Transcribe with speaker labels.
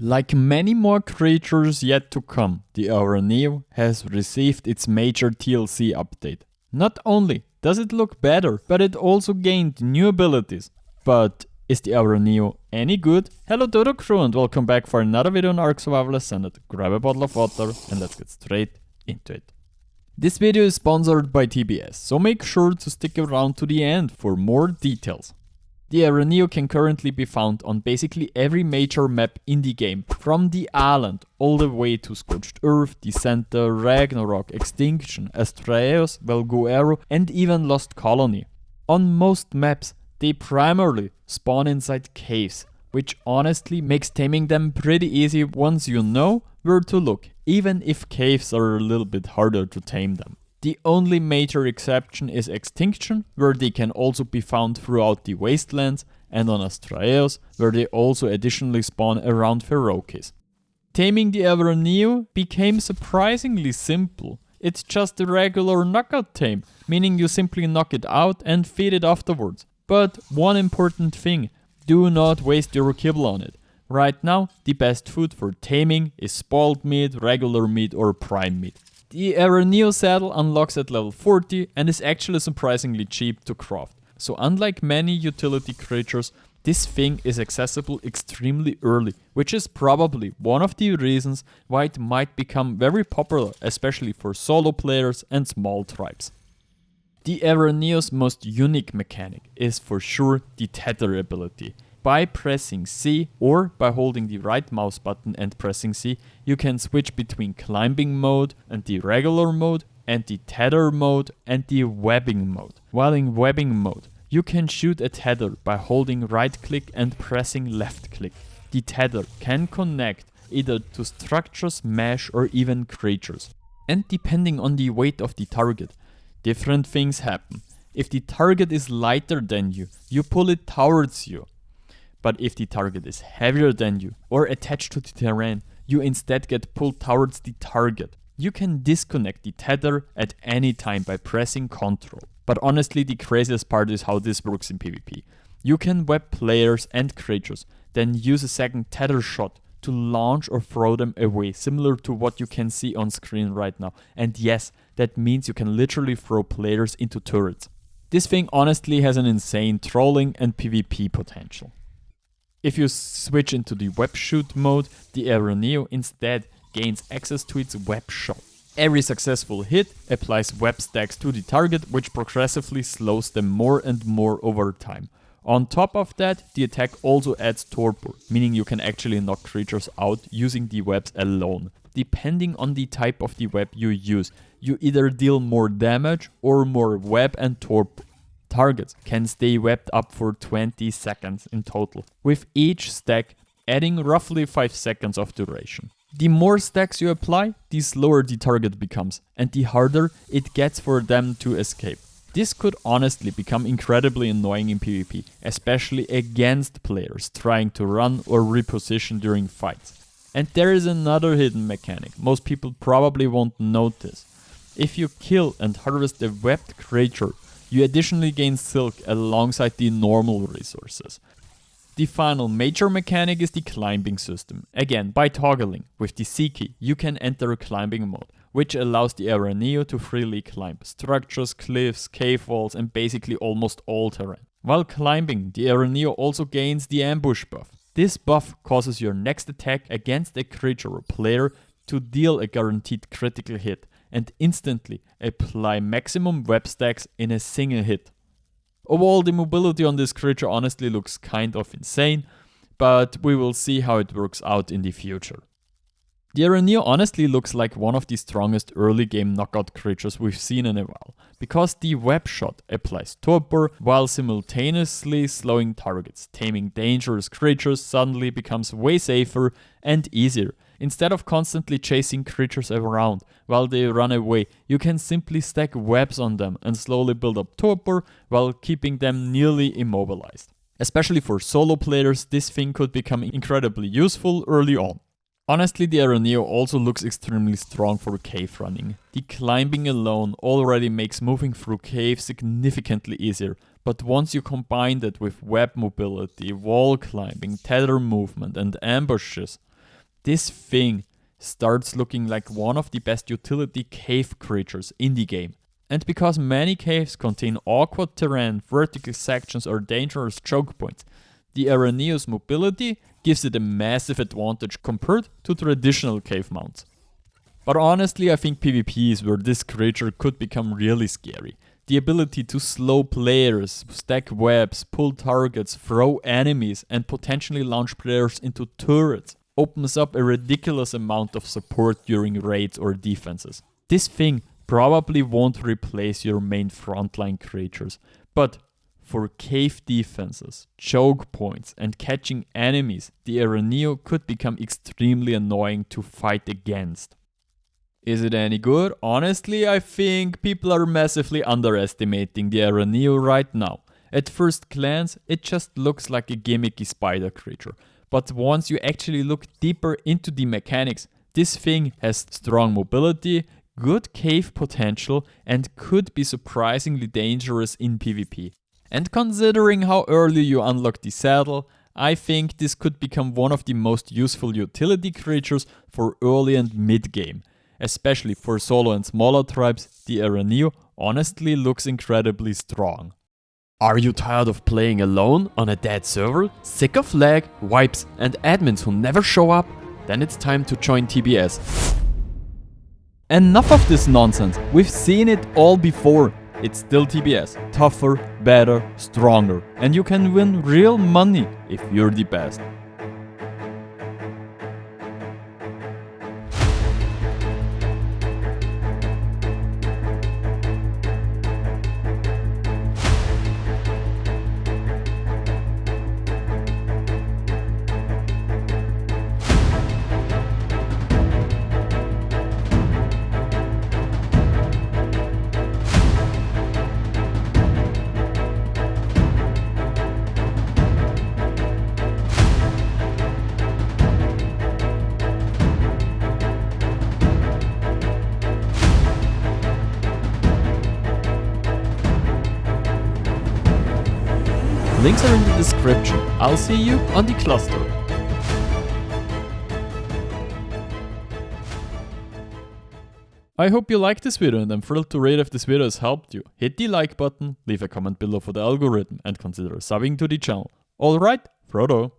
Speaker 1: Like many more creatures yet to come, the Araneo has received its major TLC update. Not only does it look better, but it also gained new abilities. But is the Araneo any good? Hello Dodo crew and welcome back for another video on ARK Ascended. Grab a bottle of water and let's get straight into it. This video is sponsored by TBS, so make sure to stick around to the end for more details. The Araneo can currently be found on basically every major map in the game, from the island all the way to Scorched Earth, Descenter, Ragnarok, Extinction, Astraeus, Valguero and even Lost Colony. On most maps, they primarily spawn inside caves, which honestly makes taming them pretty easy once you know where to look, even if caves are a little bit harder to tame them. The only major exception is Extinction, where they can also be found throughout the wastelands, and on Astraeus, where they also additionally spawn around Ferokis. Taming the Araneo became surprisingly simple. It's just a regular knockout tame, meaning you simply knock it out and feed it afterwards. But one important thing, do not waste your kibble on it. Right now, the best food for taming is spoiled meat, regular meat or prime meat. The Araneo saddle unlocks at level 40 and is actually surprisingly cheap to craft. So unlike many utility creatures, this thing is accessible extremely early, which is probably one of the reasons why it might become very popular, especially for solo players and small tribes. The Araneo's most unique mechanic is for sure the tether ability. By pressing C or by holding the right mouse button and pressing C, you can switch between climbing mode and the regular mode and the tether mode and the webbing mode. While in webbing mode, you can shoot a tether by holding right click and pressing left click. The tether can connect either to structures, mesh or even creatures. And depending on the weight of the target, different things happen. If the target is lighter than you, you pull it towards you. But if the target is heavier than you or attached to the terrain, you instead get pulled towards the target. You can disconnect the tether at any time by pressing Ctrl. But honestly, the craziest part is how this works in PvP. You can web players and creatures, then use a second tether shot to launch or throw them away, similar to what you can see on screen right now. And yes, that means you can literally throw players into turrets. This thing honestly has an insane trolling and PvP potential. If you switch into the web shoot mode, the Araneo instead gains access to its web shot. Every successful hit applies web stacks to the target, which progressively slows them more and more over time. On top of that, the attack also adds torpor, meaning you can actually knock creatures out using the webs alone. Depending on the type of the web you use, you either deal more damage or more web and torpor. Targets can stay webbed up for 20 seconds in total, with each stack adding roughly 5 seconds of duration. The more stacks you apply, the slower the target becomes, and the harder it gets for them to escape. This could honestly become incredibly annoying in PvP, especially against players trying to run or reposition during fights. And there is another hidden mechanic most people probably won't notice. If you kill and harvest a webbed creature, you additionally gain silk alongside the normal resources. The final major mechanic is the climbing system. Again, by toggling with the C key, you can enter climbing mode, which allows the Araneo to freely climb structures, cliffs, cave walls and basically almost all terrain. While climbing, the Araneo also gains the ambush buff. This buff causes your next attack against a creature or player to deal a guaranteed critical hit and instantly apply maximum web stacks in a single hit. Overall, the mobility on this creature honestly looks kind of insane, but we will see how it works out in the future. The Araneo honestly looks like one of the strongest early game knockout creatures we've seen in a while, because the web shot applies torpor while simultaneously slowing targets. Taming dangerous creatures suddenly becomes way safer and easier. Instead of constantly chasing creatures around while they run away, you can simply stack webs on them and slowly build up torpor while keeping them nearly immobilized. Especially for solo players, this thing could become incredibly useful early on. Honestly, the Araneo also looks extremely strong for cave running. The climbing alone already makes moving through caves significantly easier, but once you combine that with web mobility, wall climbing, tether movement and ambushes, this thing starts looking like one of the best utility cave creatures in the game. And because many caves contain awkward terrain, vertical sections or dangerous choke points, the Araneo's mobility gives it a massive advantage compared to traditional cave mounts. But honestly, I think PvP is where this creature could become really scary. The ability to slow players, stack webs, pull targets, throw enemies and potentially launch players into turrets opens up a ridiculous amount of support during raids or defenses. This thing probably won't replace your main frontline creatures, but for cave defenses, choke points and catching enemies, the Araneo could become extremely annoying to fight against. Is it any good? Honestly, I think people are massively underestimating the Araneo right now. At first glance, it just looks like a gimmicky spider creature. But once you actually look deeper into the mechanics, this thing has strong mobility, good cave potential, and could be surprisingly dangerous in PvP. And considering how early you unlock the saddle, I think this could become one of the most useful utility creatures for early and mid game. Especially for solo and smaller tribes, the Araneo honestly looks incredibly strong. Are you tired of playing alone on a dead server? Sick of lag, wipes and admins who never show up? Then it's time to join TBS. Enough of this nonsense, we've seen it all before. It's still TBS, tougher, better, stronger, and you can win real money if you're the best. Links are in the description. I'll see you on the cluster. I hope you liked this video and I'm thrilled to rate if this video has helped you. Hit the like button, leave a comment below for the algorithm and consider subbing to the channel. Alright, Frodo.